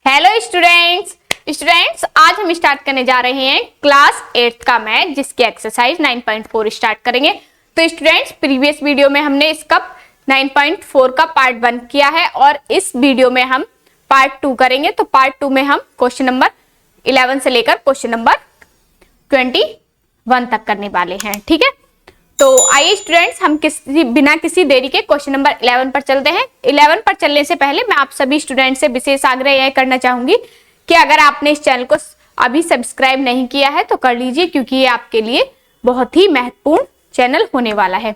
Hello students, आज हम start करने जा रहे हैं क्लास 8th का मैथ, जिसकी एक्सरसाइज 9.4 स्टार्ट करेंगे। तो स्टूडेंट्स, प्रीवियस वीडियो में हमने इसका 9.4 का पार्ट 1 किया है और इस वीडियो में हम पार्ट 2 करेंगे। तो पार्ट 2 में हम क्वेश्चन नंबर 11 से लेकर क्वेश्चन नंबर 21 तक करने वाले हैं। ठीक है, तो आइए स्टूडेंट्स, हम बिना किसी देरी के क्वेश्चन नंबर 11 पर चलते हैं। 11 पर चलने से पहले मैं आप सभी स्टूडेंट से विशेष आग्रह यह करना चाहूंगी कि अगर आपने इस चैनल को अभी सब्सक्राइब नहीं किया है तो कर लीजिए, क्योंकि ये आपके लिए बहुत ही महत्वपूर्ण चैनल होने वाला है।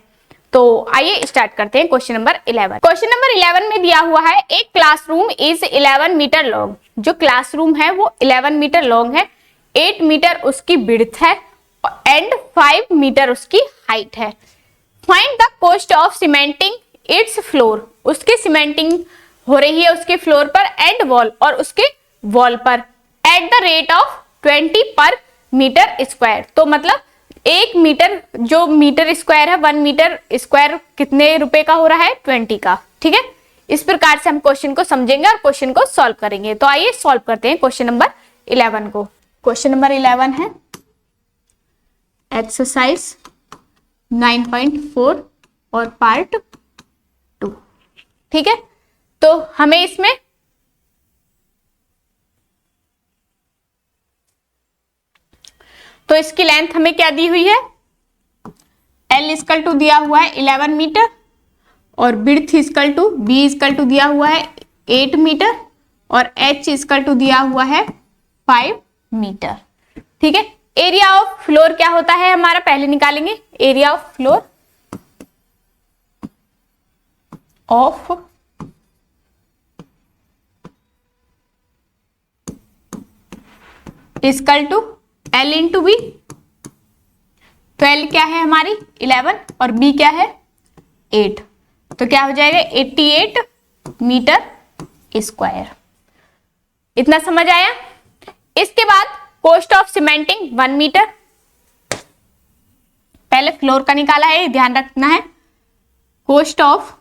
तो आइए स्टार्ट करते हैं क्वेश्चन नंबर 11। क्वेश्चन नंबर 11 में दिया हुआ है एक क्लासरूम इज 11 मीटर लॉन्ग। जो क्लासरूम है वो 11 मीटर लॉन्ग है, 8 मीटर उसकी विड्थ है एंड 5 मीटर उसकी हाइट है। Find the cost of cementing it's floor. उसके सीमेंटिंग हो रही है उसके फ्लोर पर एंड वॉल, और उसके वॉल पर एट द रेट ऑफ 20 पर मीटर स्क्वायर। तो मतलब 1 मीटर जो मीटर स्क्वायर है, 1 मीटर स्क्वायर कितने रुपए का हो रहा है? 20 का। ठीक है, इस प्रकार से हम क्वेश्चन को समझेंगे और क्वेश्चन को सॉल्व करेंगे। तो आइए सॉल्व करते हैं क्वेश्चन नंबर 11 को। क्वेश्चन नंबर 11 है एक्सरसाइज 9.4 और पार्ट 2। ठीक है, तो हमें इसमें तो इसकी लेंथ हमें क्या दी हुई है? L इक्वल टू दिया हुआ है 11 मीटर और width equal to B equal to दिया हुआ है 8 मीटर और H इक्वल टू दिया हुआ है 5 मीटर। ठीक है, एरिया ऑफ फ्लोर क्या होता है हमारा? पहले निकालेंगे area of floor of equal to L into B. तो L क्या है हमारी? 11 और B क्या है? 8। तो क्या हो जाएगा? 88 मीटर स्क्वायर। इतना समझ आया? इसके बाद कॉस्ट ऑफ सीमेंटिंग 1 मीटर। पहले फ्लोर का निकाला है, ध्यान रखना है। Cost of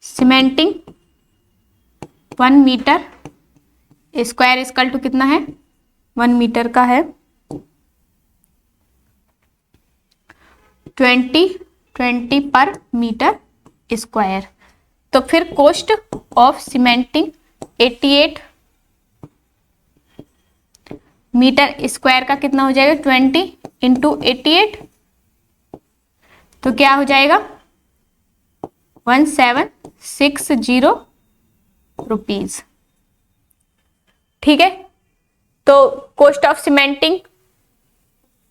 cementing 1 metre square equal to कितना है? 1 मीटर का है 20 पर मीटर स्क्वायर। तो फिर cost of cementing 88 metre square का कितना हो जाएगा? 20 इंटू 88। तो क्या हो जाएगा? 1760 रुपीज। ठीक है, तो कॉस्ट ऑफ सीमेंटिंग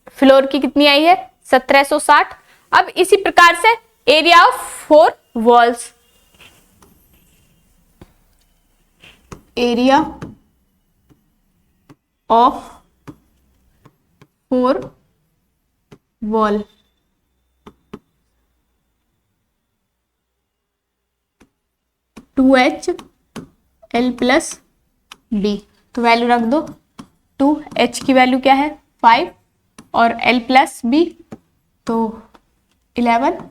फ्लोर की कितनी आई है? 1760। अब इसी प्रकार से area of 4 walls, area of 4 wall, two H L plus B. तो वैल्यू रख दो। 2h की वैल्यू क्या है? 5 और L प्लस बी, तो 11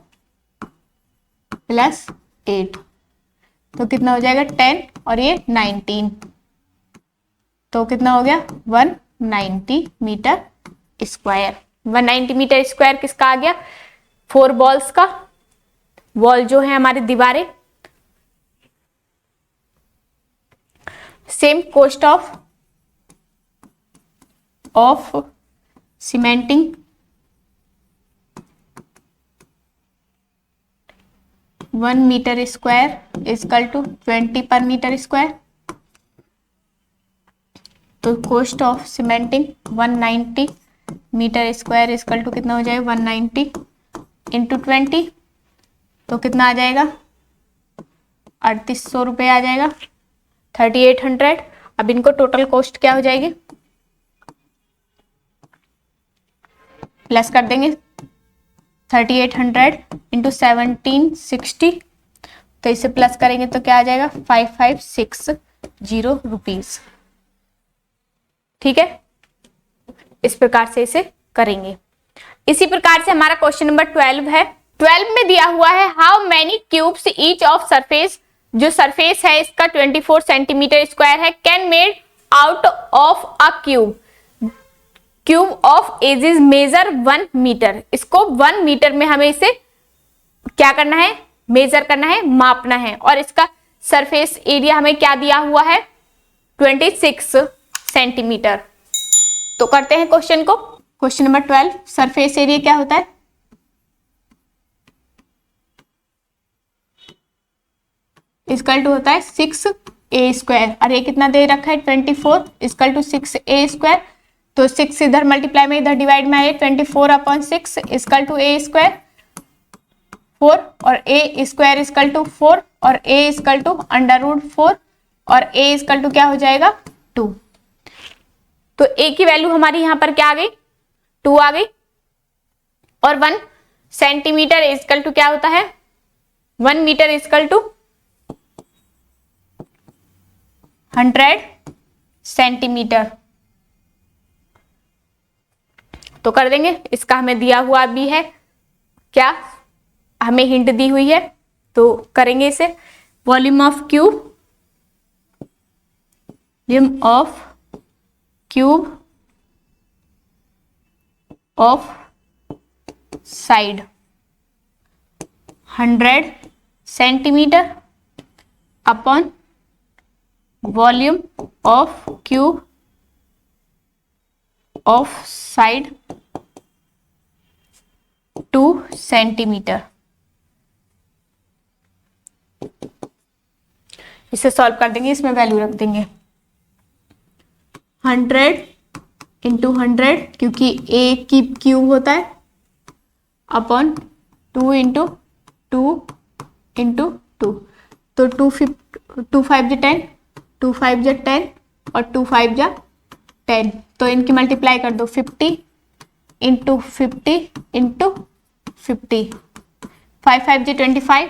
प्लस 8, तो कितना हो जाएगा? 10 और ये 19, तो कितना हो गया? 190 मीटर स्क्वायर। 190 मीटर स्क्वायर किसका आ गया? 4 वॉल्स का। वॉल जो है हमारी दीवारें। Same cost of cementing 1 metre square equal to 20 पर मीटर स्क्वायर। तो cost of cementing 190 metre square equal to कितना हो जाएगा? 190 इंटू 20, तो कितना आ जाएगा? 3800 रुपये आ जाएगा, 3800। अब इनको टोटल कॉस्ट क्या हो जाएगी? प्लस कर देंगे 3800 इंटू 1760, तो इसे प्लस करेंगे तो क्या आ जाएगा? 5560 रुपीज। ठीक है, इस प्रकार से इसे करेंगे। इसी प्रकार से हमारा क्वेश्चन नंबर 12 है। 12 में दिया हुआ है how many cubes each of surface, जो सरफेस है इसका 24 सेंटीमीटर स्क्वायर है, can made out of a cube of edges measure 1 metre. इसको 1 मीटर में हमें इसे क्या करना है, मेजर करना है, मापना है। और इसका सरफेस एरिया हमें क्या दिया हुआ है, 26 सेंटीमीटर। तो करते हैं क्वेश्चन को। क्वेश्चन नंबर 12, सरफेस एरिया क्या होता है, इक्वल टू होता है 6a स्क्वायर, और ये कितना दे रखा है 24 इक्वल टू 6a स्क्वायर। तो 6 इधर मल्टीप्लाई में इधर डिवाइड में आए, 24/6 इक्वल टू a स्क्वायर 4, और a स्क्वायर इक्वल टू 4, और a इक्वल टू √4, और a इक्वल टू क्या हो जाएगा 2। तो a की वैल्यू हमारी यहां पर क्या आ गई, 2 आ गई। और 1 सेंटीमीटर इक्वल टू क्या होता है, 1 मीटर इक्वल टू 100 सेंटीमीटर। तो कर देंगे, इसका हमें दिया हुआ भी है, क्या हमें हिंट दी हुई है, तो करेंगे इसे। Volume of cube of side 100 centimetre upon volume of cube of side 2 centimetre. इसे सॉल्व कर देंगे, इसमें वैल्यू रख देंगे 100 इंटू 100, क्योंकि a की क्यूब होता है, अपॉन 2 इंटू 2 इंटू 2। तो 2 5 जा 10, 2 5 जा 10, और 2 5 जा 10। तो इनकी मल्टीप्लाई कर दो, 50 इंटू 50 इंटू 50, 5 5 जा 25,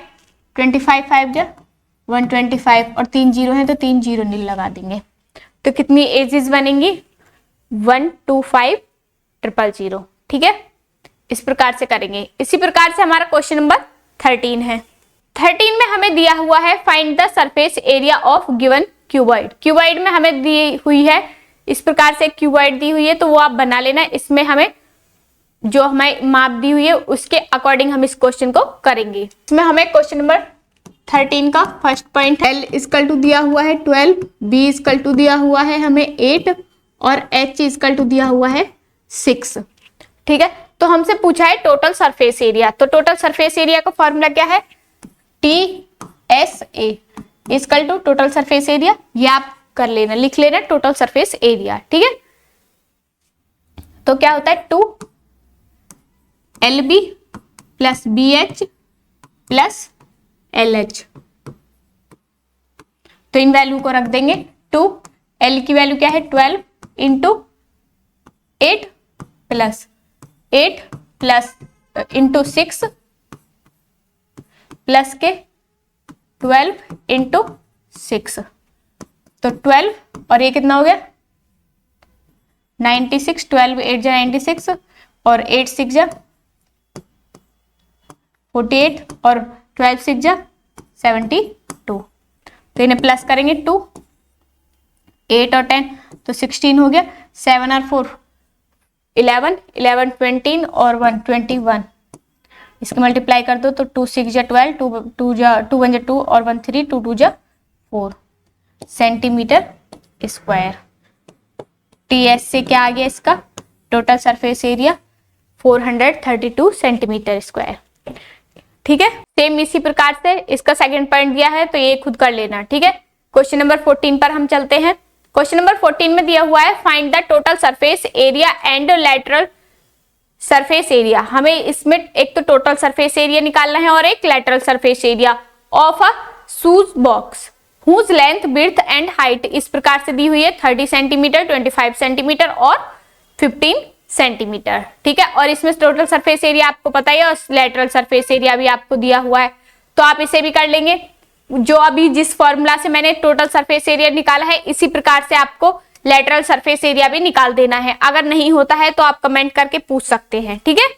25 5 जा 125, और 3 जीरो है तो 3 जीरो नील लगा देंगे। तो कितनी एजेस बनेंगी, 125,000। ठीक है, इस प्रकार से करेंगे। इसी प्रकार से हमारा क्वेश्चन नंबर 13 है। 13 में हमें दिया हुआ है find the surface area of given cuboid. Cuboid में हमें दी हुई है, इस प्रकार से क्यूबॉइड दी हुई है, तो वो आप बना लेना। इसमें हमें जो हमें माप दी हुई है उसके अकॉर्डिंग हम इस क्वेश्चन को करेंगे। इसमें हमें क्वेश्चन नंबर 13 का first point, L equal to दिया हुआ है 12, B इक्वल टू दिया हुआ है हमें 8, और H इक्वल टू दिया हुआ है 6। ठीक है, तो हमसे पूछा है टोटल सरफेस एरिया। तो टोटल सरफेस एरिया का फॉर्मूला क्या है, TSA equal to total surface area. ये आप कर लेना, लिख लेना टोटल सरफेस एरिया। ठीक है, तो क्या होता है 2LB plus BH plus LH। तो इन वैल्यू को रख देंगे। 2L की वैल्यू क्या है 12 into 8 plus 8 plus into 6 plus के 12 इंटू 6। तो 12, और ये कितना हो गया 96, 12 8 जा 96, और 8 6 जा 48, और 12 6 जा 72। तो इन्हें प्लस करेंगे 2, 8 और 10 तो 16 हो गया, 7 और 4 11, 11 20 और 1 21। इसके मल्टीप्लाई कर दो तो 2 6 जा 12, 2 जा 2 1 जा 2, और 1 3, 2 2 जा 4 सेंटीमीटर स्क्वायर। TS से क्या आ गया, इसका total surface area 432 centimetre square. ठीक है, सेम इसी प्रकार से इसका सेकंड पॉइंट दिया है, तो ये खुद कर लेना। ठीक है, क्वेश्चन नंबर 14 पर हम चलते हैं। क्वेश्चन नंबर 14 में दिया हुआ है find the total surface area and lateral surface area. हमें इसमें एक तो टोटल सरफेस एरिया निकालना है और एक lateral surface area of a shoes box whose length width and height इस प्रकार से दी हुई है 30 सेंटीमीटर, 25 सेंटीमीटर और 15 सेंटीमीटर। ठीक है, और इसमें टोटल सरफेस एरिया आपको पता ही है और लेटरल सरफेस एरिया भी आपको दिया हुआ है, तो आप इसे भी कर लेंगे। जो अभी जिस फॉर्मूला से मैंने टोटल सरफेस एरिया निकाला है इसी प्रकार से आपको लेटरल सरफेस एरिया भी निकाल देना है। अगर नहीं होता है तो आप कमेंट करके पूछ सकते हैं, ठीक है।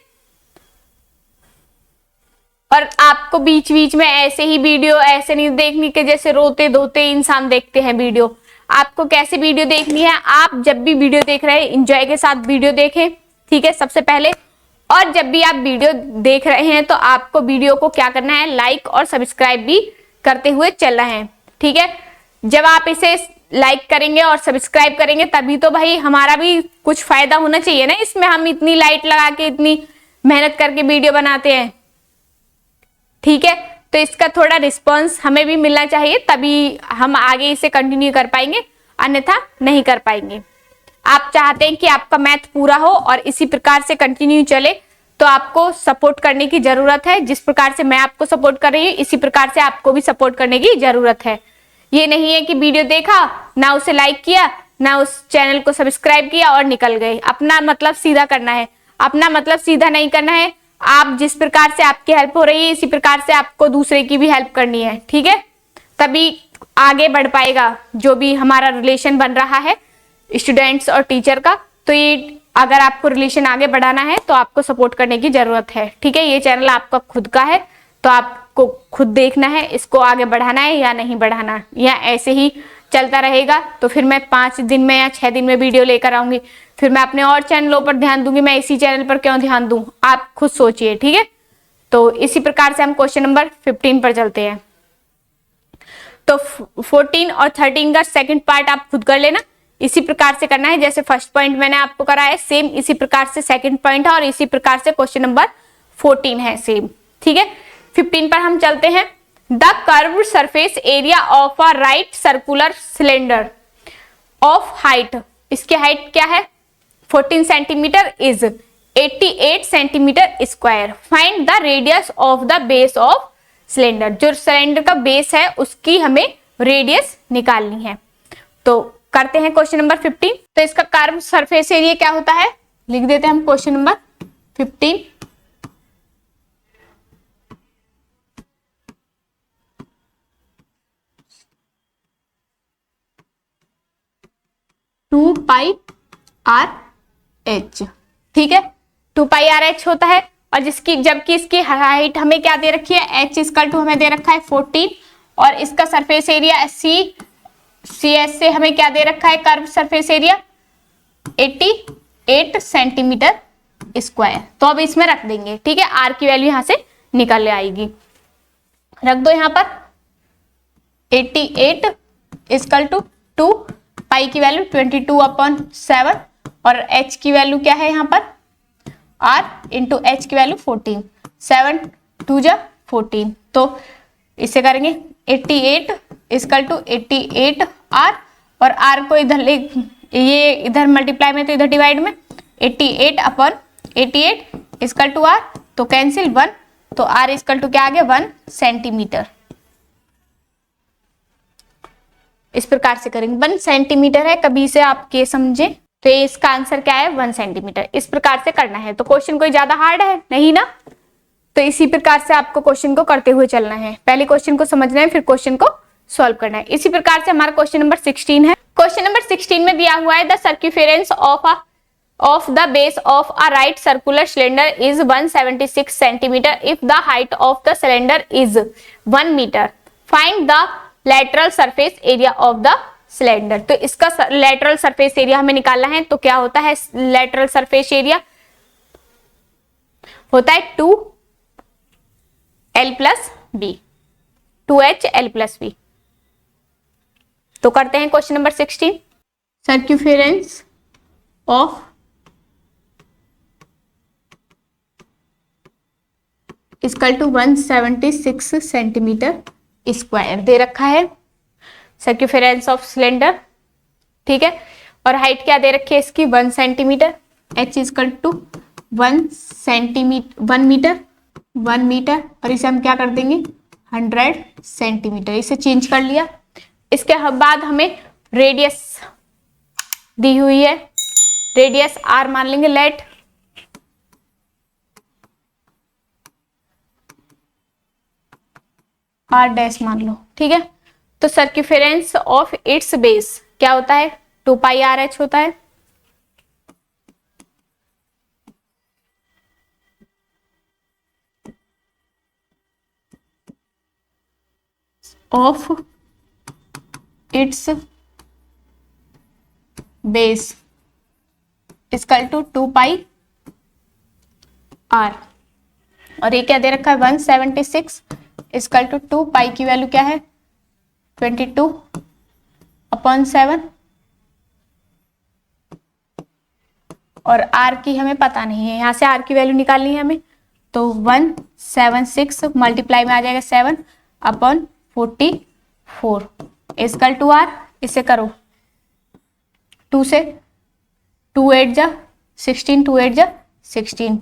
और आपको बीच बीच में ऐसे ही वीडियो ऐसे नहीं देखनी कि जैसे रोते धोते इंसान देखते हैं वीडियो। आपको कैसे वीडियो देखनी है, आप जब भी वीडियो देख रहे हैं एंजॉय के साथ वीडियो देखें, ठीक है, सबसे पहले। और जब भी आप वीडियो देख रहे हैं तो आपको वीडियो को क्या करना है, लाइक और सब्सक्राइब भी करते हुए चलना है, ठीक है। जब आप इसे लाइक करेंगे और सब्सक्राइब करेंगे तभी तो भाई हमारा भी कुछ फायदा होना चाहिए ना इसमें। हम इतनी लाइट लगा के इतनी मेहनत करके वीडियो बनाते हैं, ठीक है। तो इसका थोड़ा रिस्पॉन्स हमें भी मिलना चाहिए, तभी हम आगे इसे कंटिन्यू कर पाएंगे, अन्यथा नहीं कर पाएंगे। आप चाहते हैं कि आपका मैथ पूरा हो और इसी प्रकार से कंटिन्यू चले, तो आपको सपोर्ट करने की जरूरत है। जिस प्रकार से मैं आपको सपोर्ट कर रही हूँ इसी प्रकार से आपको भी सपोर्ट करने की जरूरत है। ये नहीं है कि वीडियो देखा ना उसे लाइक किया ना उस चैनल को सब्सक्राइब किया और निकल गए। अपना मतलब सीधा करना है, अपना मतलब सीधा नहीं करना है। आप जिस प्रकार से आपकी हेल्प हो रही है इसी प्रकार से आपको दूसरे की भी हेल्प करनी है, ठीक है। तभी आगे बढ़ पाएगा जो भी हमारा रिलेशन बन रहा है स्टूडेंट्स और टीचर का। तो ये अगर आपको रिलेशन आगे बढ़ाना है तो आपको सपोर्ट करने की जरूरत है, ठीक है। ये चैनल आपका खुद का है तो आपको खुद देखना है इसको आगे बढ़ाना है या नहीं बढ़ाना, या ऐसे ही चलता रहेगा तो फिर मैं 5 दिन में या 6 दिन में वीडियो लेकर आऊंगी, फिर मैं अपने और चैनलों पर ध्यान दूंगी, मैं इसी चैनल पर क्यों ध्यान दूं, आप खुद सोचिए, ठीक है। तो इसी प्रकार से हम क्वेश्चन नंबर 15 पर चलते हैं। तो 14 और 13 का सेकंड पार्ट आप खुद कर लेना, इसी प्रकार से करना है जैसे फर्स्ट पॉइंट मैंने आपको कराया है, सेम इसी प्रकार से सेकंड पॉइंट है और इसी प्रकार से क्वेश्चन नंबर 14 है सेम, ठीक है। 15 पर हम चलते हैं। The curved surface area of a right circular cylinder of height, इसकी हाइट क्या है 14 centimetre is 88 centimetre square. Find the radius of the base of cylinder, जो सिलेंडर का बेस है उसकी हमें रेडियस निकालनी है। तो करते हैं क्वेश्चन नंबर 15। तो इसका कर्व सरफेस एरिया क्या होता है लिख देते हैं हम question number 15। Two pi R H, ठीक है, 2 पाई आर एच होता है। और जिसकी जबकि इसकी हाइट हमें क्या दे रखी है, एच इक्वल टू हमें दे रखा है 14 और इसका सरफेस एरिया सी एस से हमें क्या दे रखा है curve surface area 88 centimetre square. तो अब इसमें रख देंगे, ठीक है, आर की वैल्यू यहां से निकल आएगी, रख दो यहां पर 88 इक्वल टू 2 पाई की वैल्यू 22/7 और h की वैल्यू क्या है यहाँ पर r इंटू एच की वैल्यू 14, 7 2 जा 14। तो इससे करेंगे 88 इक्वल टू 88 r और r को इधर ले, ये इधर मल्टीप्लाई में तो इधर डिवाइड में 88/88 इक्वल टू r, तो कैंसिल 1, तो r इक्वल टू क्या आ गया 1 सेंटीमीटर। इस प्रकार से करेंगे 1 सेंटीमीटर है, कभी से आप ये समझे तो इसका आंसर क्या है 1 सेंटीमीटर। इस प्रकार से करना है। तो क्वेश्चन कोई ज्यादा हार्ड है नहीं ना, तो इसी प्रकार से आपको क्वेश्चन को करते हुए चलना है। पहले क्वेश्चन को समझना है फिर क्वेश्चन को सॉल्व करना है। इसी प्रकार से हमारा क्वेश्चन नंबर 16 है। क्वेश्चन नंबर 16 में दिया हुआ है the circumference of the base of a right circular cylinder is 176 centimetre if the height of the cylinder is 1 metre. Find the lateral surface area of the cylinder. तो इसका lateral surface area हमें निकालना है। तो क्या होता है lateral surface area, होता है 2l plus B, 2h l plus B. तो करते हैं question number 16। Circumference of equal to 176 centimetre square दे रखा है सर्क्यूफेरेंस ऑफ सिलेंडर, ठीक है। और हाइट क्या दे रखी है इसकी 1 centimetre, h equal to 1 metre और इसे हम क्या कर देंगे 100 सेंटीमीटर, इसे चेंज कर लिया। इसके बाद हमें रेडियस दी हुई है, रेडियस r मान लेंगे, लेट r डैश मान लो, ठीक है। तो सर्क्यूफेरेंस ऑफ इट्स बेस क्या होता है 2 पाई आर एच होता है। Of its base equal to 2 pi R, और ये क्या दे रखा है 176 इक्वल टू 2 पाई की वैल्यू क्या है 22/7, और आर की हमें पता नहीं है, यहां से आर की वैल्यू निकालनी है हमें, तो 176 मल्टीप्लाई में आ जाएगा 7/44 इक्वल टू आर। इसे करो 2 से, 2 8 जा 16, 2 8 जा 16,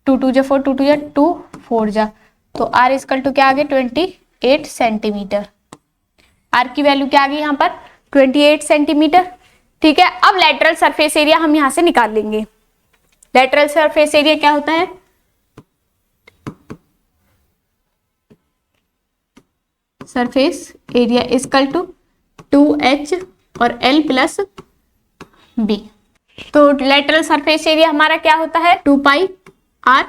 2 2 जा 4, 2 2 जा 2, 4 जा, तो आर इक्वल टू क्या आ गया 28 सेंटीमीटर। आर की वैल्यू क्या आ गई यहाँ पर 28 सेंटीमीटर। ठीक है, अब लेटरल सरफेस एरिया हम यहां से निकाल लेंगे। लेटरल सरफेस एरिया क्या होता है, surface area equal to 2h और l प्लस b। तो लेटरल सरफेस एरिया हमारा क्या होता है 2 पाई आर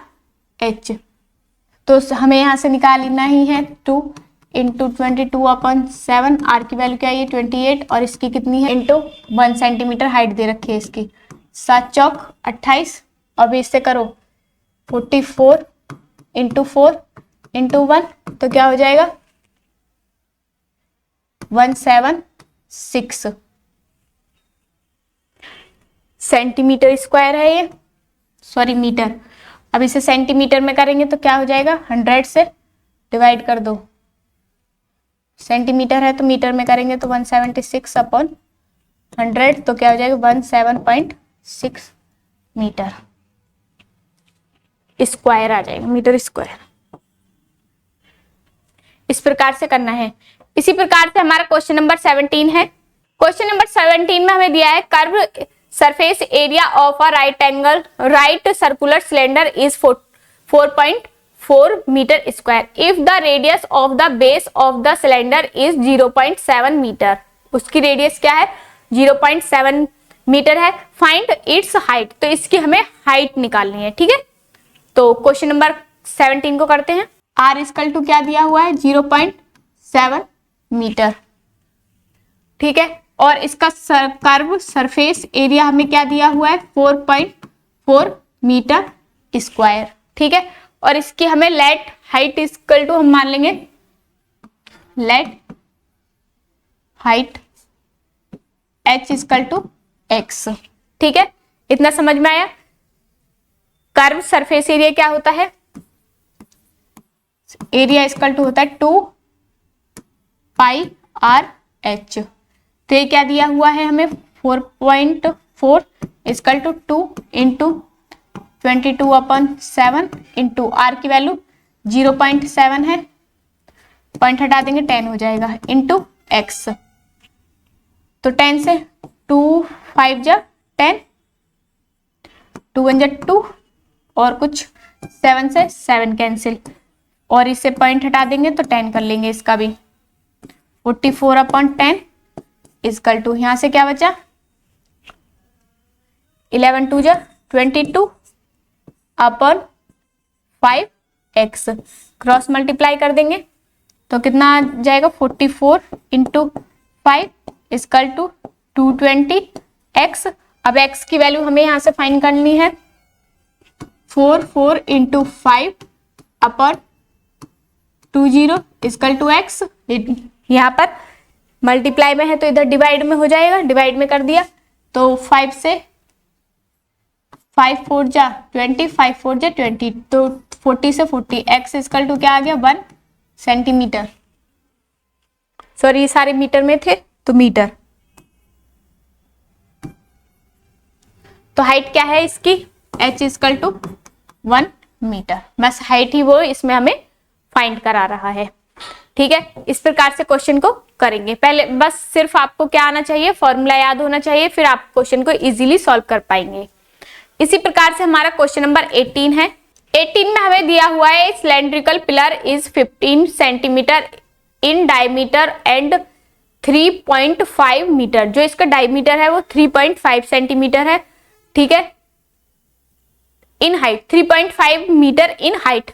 एच, तो हमें यहां से निकालना ही है 2 इंटू 22/7, आर की वैल्यू क्या है 28 और इसकी कितनी है इंटू 1 सेंटीमीटर हाइट दे रखी है इसकी, 7 चौक 28, अब इससे करो 44 इंटू 4 इंटू 1, तो क्या हो जाएगा 176 सेंटीमीटर स्क्वायर है ये, सॉरी मीटर। अब इसे सेंटीमीटर में करेंगे तो क्या हो जाएगा 100 से डिवाइड कर दो, सेंटीमीटर है तो मीटर में करेंगे तो 176/100, तो क्या हो जाएगा 17.6 मीटर स्क्वायर आ जाएगा, मीटर स्क्वायर। इस प्रकार से करना है। इसी प्रकार से हमारा क्वेश्चन नंबर 17 है। क्वेश्चन नंबर 17 में हमें दिया है curve surface area of a right angle right circular cylinder is 4.4 metre square if the radius of the base of the cylinder is 0.7 metre. उसकी रेडियस क्या है 0.7 मीटर है। फाइंड इट्स हाइट, तो इसकी हमें हाइट निकालनी है। ठीक है, तो क्वेश्चन नंबर 17 को करते हैं। आर इक्वल टू क्या दिया हुआ है 0.7 मीटर। ठीक है, और इसका कर्व सरफेस एरिया हमें क्या दिया हुआ है 4.4 मीटर स्क्वायर। ठीक है, और इसकी हमें लेट हाइट इक्वल टू हम मान लेंगे let height h equal to x। ठीक है, इतना समझ में आया। कर्व सरफेस एरिया क्या होता है, एरिया इक्वल टू होता है 2 पाई आर एच। तो ये क्या दिया हुआ है हमें 4.4 equal to 2 into 22/7 into R की वैल्यू 0.7 है, पॉइंट हटा देंगे 10 हो जाएगा, इंटू एक्स। तो 10 से 2 5 जा 10, 2 1 जा 2 और कुछ 7 से 7 कैंसिल, और इससे पॉइंट हटा देंगे तो 10 कर लेंगे इसका भी, 44/10 इक्वल टू यहां से क्या बचा 11 2 जा 22/5x, क्रॉस मल्टीप्लाई कर देंगे तो कितना आ जाएगा 44 इंटू 5 इक्वल टू 220x। अब x की वैल्यू हमें यहां से फाइंड करनी है 4 इंटू 5/20 इक्वल टू x। यहाँ पर मल्टीप्लाई में है तो इधर डिवाइड में हो जाएगा, डिवाइड में कर दिया तो 5 से 5 4 जा 20, 5 4 जा 20, तो 40 से 40 x इक्वल टू क्या आ गया 1 सेंटीमीटर। सॉरी ये सारे मीटर में थे तो मीटर। तो हाइट क्या है इसकी h इक्वल टू 1 मीटर, बस हाइट ही वो इसमें हमें फाइंड करा रहा है। ठीक है, इस प्रकार से क्वेश्चन को करेंगे। पहले बस सिर्फ आपको क्या आना चाहिए, फॉर्मूला याद होना चाहिए, फिर आप क्वेश्चन को इजीली सॉल्व कर पाएंगे। इसी प्रकार से हमारा क्वेश्चन नंबर 18 है। 18 में हमें दिया हुआ है cylindrical pillar is 15 centimetre in diameter and 3.5 metre, जो इसका डायमीटर है वो 3.5 सेंटीमीटर है, ठीक है, in height 3.5 metre in height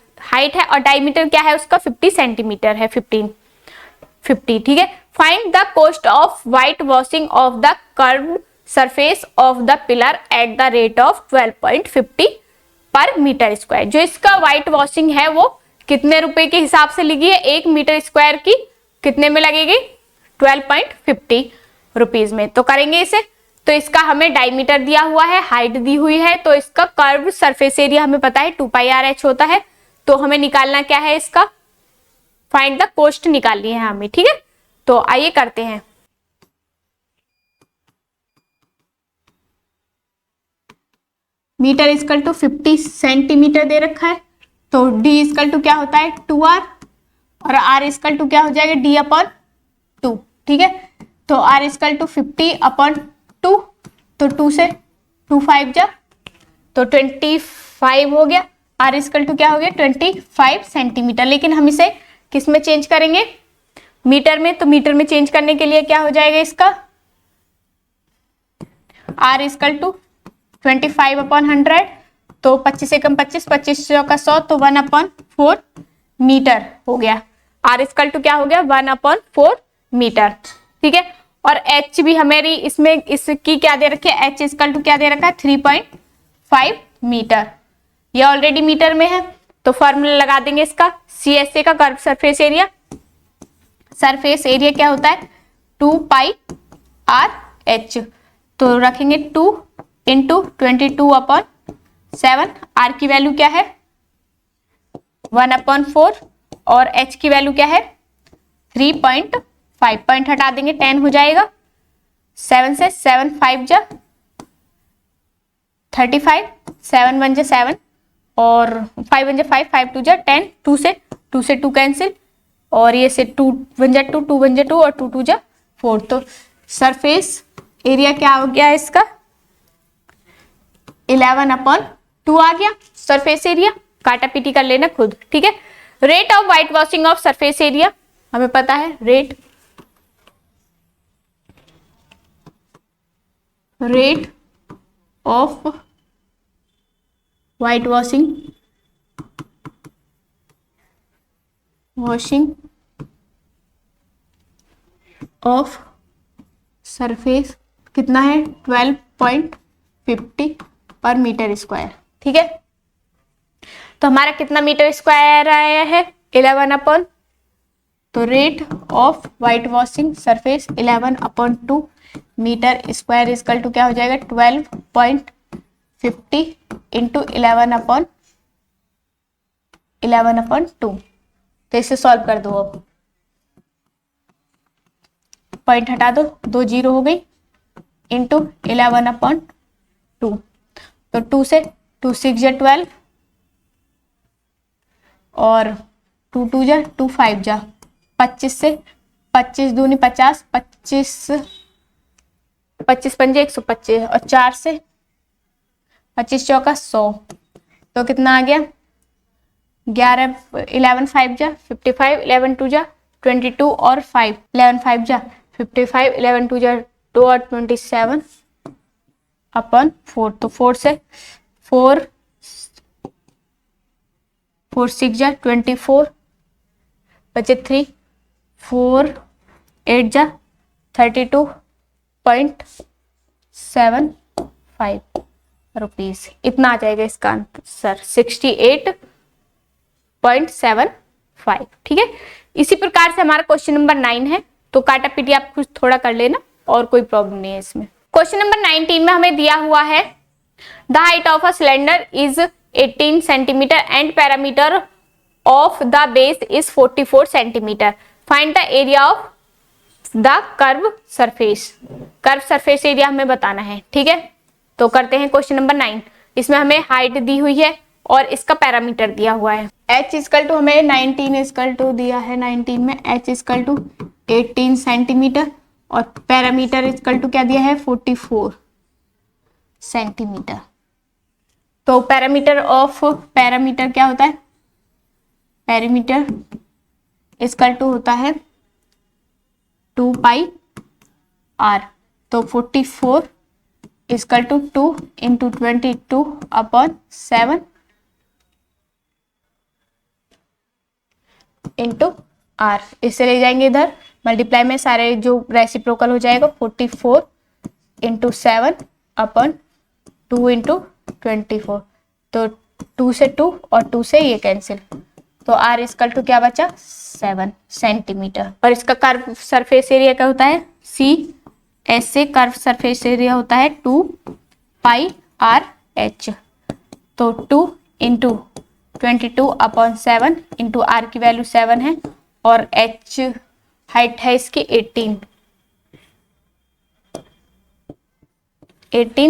है, और डायमीटर क्या है उसका 50 सेंटीमीटर है, 50, ठीक है। Find the cost of white washing of the curved surface of the pillar at the rate of 12.50 पर मीटर स्क्वायर। जो इसका व्हाइट वॉशिंग है वो कितने रुपए के हिसाब से लगी है, 1 मीटर स्क्वायर की कितने में लगेगी, 12.50 रुपीज में। तो करेंगे इसे, तो इसका हमें डायमीटर दिया हुआ है, हाइट दी हुई है, तो इसका कर्व सरफेस एरिया हमें पता है 2πr/h होता है, तो हमें निकालना क्या है, इसका फाइंड द कॉस्ट निकालनी है हमें, ठीक है। तो आइए करते हैं। मीटर इक्वल टू 50 सेंटीमीटर दे रखा है, तो d इक्वल टू क्या होता है 2r, और r इक्वल टू क्या हो जाएगा d/2, ठीक है। तो r इक्वल टू 50/2, तो 2 से 2 5 जा तो 25 हो गया, r इक्वल टू क्या हो गया 25 सेंटीमीटर। लेकिन हम इसे किस में चेंज करेंगे, मीटर में, तो मीटर में चेंज करने के लिए क्या हो जाएगा इसका, r इक्वल टू 25/100, तो 25 एकम 25, 25 चौका 100, तो 1/4 मीटर हो गया। r इक्वल टू क्या हो गया 1/4 मीटर, ठीक है। और h भी हमारी इसमें इसकी क्या दे रखी है, h इक्वल टू क्या दे रखा है 3.5 मीटर, ये ऑलरेडी मीटर में है, तो फॉर्मूला लगा देंगे इसका, CSA का curve surface area, surface area क्या होता है 2πr/h, तो रखेंगे 2 × 22/7, r की वैल्यू क्या है 1/4 और h की वैल्यू क्या है 3.5, पॉइंट हटा देंगे 10 हो जाएगा, 7 से 7 5 जा 35, 7 1 जा 7 और 5 1 जा 5, 5 2 जा 10, 2 से 2 कैंसिल, और ये से 2 1 जा 2, 2 1 जा 2 और 2 2 जा 4, तो सरफेस एरिया क्या हो गया इसका 11/2 आ गया सरफेस एरिया, काटा पीटी कर लेना खुद, ठीक है। Rate of white washing of surface area हमें पता है, rate of white washing of surface कितना है 12.50 पर मीटर स्क्वायर, ठीक है। तो हमारा कितना मीटर स्क्वायर आया है 11/, तो rate of white washing surface 11/2 metre square equal to क्या हो जाएगा 12.50 इंटू 11/2। तो इसे सॉल्व कर दो, अब पॉइंट हटा दो, 2 0 हो गई, इंटू 11/2, तो 2 से 2 6 जा 12 और 2 2 जा 2 5 जा 25 से 25 दूनी 50, 25 पंजे 125 और 4 से 25 चौका 100, तो कितना आ गया 11 11 5 जा 55, 11 2 जा 22 और 5 11 5 जा 55, 11 2 जा 2 और 27/4, तो 4 से 4 6 जा 24, बचे 3 4 8 जा 32.75 रुपीज, इतना आ जाएगा इसका आंसर 68.75, ठीक है। इसी प्रकार से हमारा क्वेश्चन नंबर 9 है, तो काटा पीटी आप कुछ थोड़ा कर लेना और कोई प्रॉब्लम नहीं है इसमें। क्वेश्चन नंबर 19 में हमें दिया हुआ है the height of a cylinder is 18 centimetre and parameter of the base is 44 centimetre, find the area of the curve surface area हमें बताना है, ठीक है। तो करते हैं क्वेश्चन नंबर 9, इसमें हमें हाइट दी हुई है और इसका पैरामीटर दिया हुआ है। h इक्वल टू हमें 19 इक्वल टू दिया है, 19 में h इक्वल टू 18 सेंटीमीटर और पैरामीटर इक्वल टू क्या दिया है 44 सेंटीमीटर। तो पैरामीटर क्या होता है, पैरामीटर इक्वल टू होता है 2πr आर। तो 44 equal to 2 into 22 upon 7 into R. इससे ले जाएंगे इधर मल्टीप्लाई में, सारे जो रेसिप्रोकल हो जाएगा 44 इंटू 7 अपॉन 2 इंटू 24। तो 2 से 2 और 2 से ये कैंसिल, तो आर इक्वल टू क्या बचा 7 सेंटीमीटर। और इसका कर्व सरफेस एरिया क्या होता है सी एस से कर्व सरफेस एरिया होता है 2 पाई आर एच। तो 2 इंटू 22 अपॉन 7 इंटू आर की वैल्यू 7 है और एच हाइट है इसकी 18,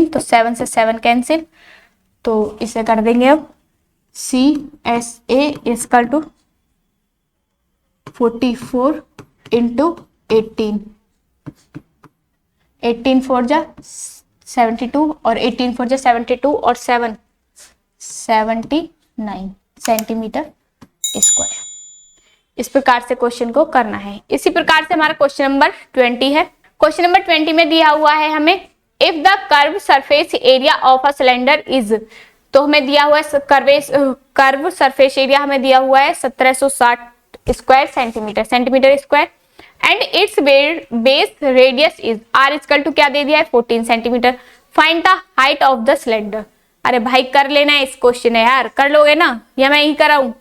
तो 7 से 7 कैंसिल, तो इसे कर देंगे अब C S A equal to 44 into 18 four जा 72 और 18 फोर जा 72 और 7 79 सेंटीमीटर स्क्वायर। इस प्रकार से क्वेश्चन को करना है। इसी प्रकार से हमारा क्वेश्चन नंबर 20 है। क्वेश्चन नंबर 20 में दिया हुआ है हमें if the curve surface area of a cylinder is, तो हमें दिया हुआ है कर्व सरफेस एरिया हमें दिया हुआ है 1760 square centimetre square and its base radius is R equal to क्या दे दिया है 14 centimetre. Find the height of the cylinder. अरे भाई कर लेना है इस क्वेश्चन है यार, कर लोगे ना या मैं ही कराऊं?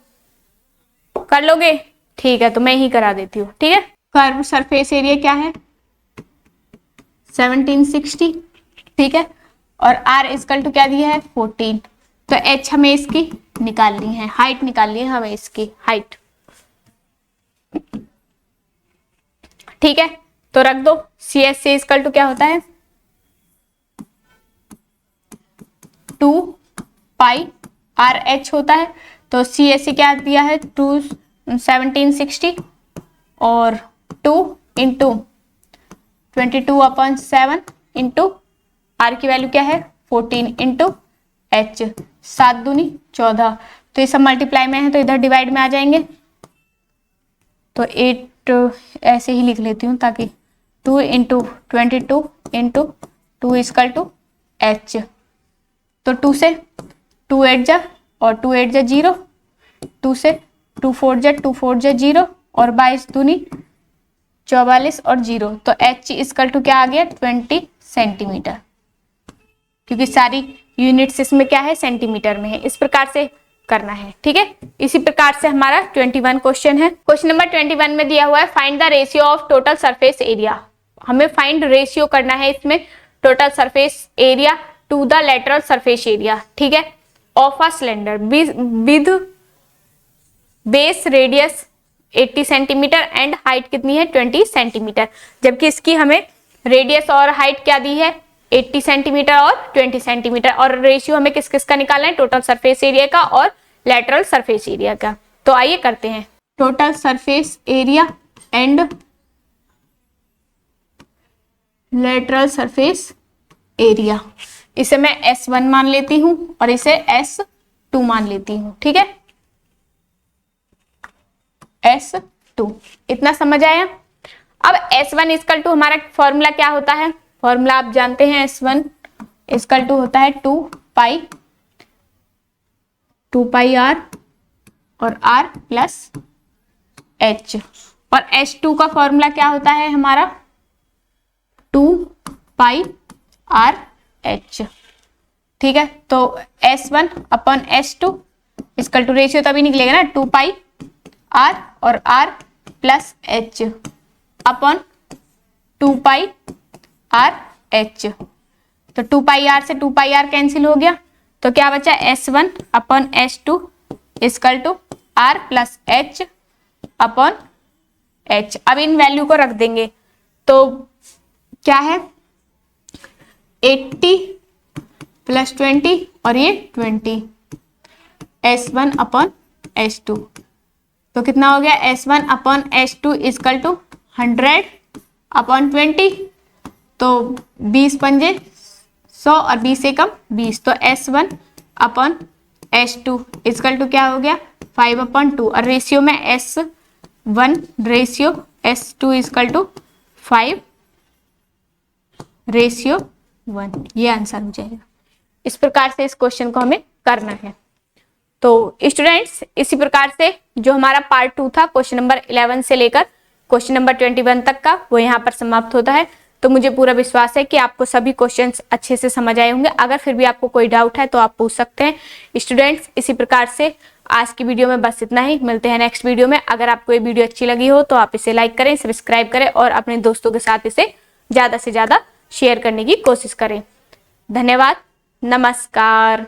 कर लोगे? ठीक है, तो मैं ही करा देती हूँ। ठीक है, कर्व सरफेस एरिया क्या है 1760, ठीक है, और आर इक्वल टू क्या दिया है 14। तो एच हमें इसकी निकालनी है, हाइट निकालनी है हमें इसकी हाइट। ठीक है, तो रख दो C S C equal to क्या होता है 2 पाई आर एच होता है। तो सी एस सी क्या दिया है 1760 और 2 इंटू 22 अपॉन 7 इंटू आर की वैल्यू क्या है 14 इंटू एच, 7 दूनी 14। तो ये सब मल्टीप्लाई में है तो इधर डिवाइड में आ जाएंगे, तो 8 ऐसे ही लिख लेती हूँ ताकि 2 into 22 into 2 equal to H. तो 2 से 2 8 जा और 2 8 जा 0, 2 से 2 4 जा 2 4 जा 0 और 22 दूनी 44 और 0। तो एच इक्वल टू क्या आ गया 20 सेंटीमीटर, क्योंकि सारी यूनिट्स इसमें क्या है सेंटीमीटर में है। इस प्रकार से करना है। ठीक है, इसी प्रकार से हमारा 21 क्वेश्चन है। क्वेश्चन नंबर 21 में दिया हुआ है find the ratio of total surface area. हमें फाइंड रेशियो करना है इसमें total surface area to the lateral surface area. ठीक है, of a cylinder with base radius 80 centimetre and height कितनी है 20 सेंटीमीटर, जबकि इसकी हमें रेडियस और हाइट क्या दी है 80 सेंटीमीटर और 20 सेंटीमीटर। और रेशियो हमें किस किस का निकालना है टोटल सरफेस एरिया का और लेटरल सरफेस एरिया का। तो आइए करते हैं total surface area and lateral surface area. इसे मैं S1 मान लेती हूं और इसे S2 मान लेती हूं। ठीक है, S2 इतना समझ आया। अब S1 इक्वल टू हमारा फॉर्मूला क्या होता है, फॉर्मूला आप जानते हैं S1 इक्वल टू होता है 2 पाई आर और R प्लस H, और S2 का फॉर्मूला क्या होता है हमारा 2 पाई आर एच। ठीक है, तो S1 upon S2 equal two ratio तभी निकलेगा ना 2 पाई आर और R plus H upon 2 pi R H. तो 2 पाई आर से 2 पाई आर कैंसिल हो गया, तो क्या बचा S1 upon S2 equal to R plus H upon H। अब इन वैल्यू को रख देंगे, तो क्या है 80 प्लस 20 और ये 20 S1 अपॉन S2। तो कितना हो गया S1 upon S2 equal to 100 upon 20, तो 20 पंजे 100 और 20 से कम 20, तो S1 upon S2 equal to क्या हो गया 5 अपॉन 2, और रेशियो में S1 ratio S2 equal to 5 ratio 1, ये आंसर हो जाएगा। इस प्रकार से इस क्वेश्चन को हमें करना है। तो स्टूडेंट्स, इसी प्रकार से जो हमारा पार्ट 2 था क्वेश्चन नंबर 11 से लेकर क्वेश्चन नंबर 21 तक का, वो यहाँ पर समाप्त होता है। तो मुझे पूरा विश्वास है कि आपको सभी क्वेश्चंस अच्छे से समझ आए होंगे। अगर फिर भी आपको कोई डाउट है तो आप पूछ सकते हैं। स्टूडेंट्स, इसी प्रकार से आज की वीडियो में बस इतना ही। मिलते हैं नेक्स्ट वीडियो में। अगर आपको ये वीडियो अच्छी लगी हो तो आप इसे लाइक करें, सब्सक्राइब करें और अपने दोस्तों के साथ इसे ज्यादा से ज्यादा शेयर करने की कोशिश करें। धन्यवाद। नमस्कार।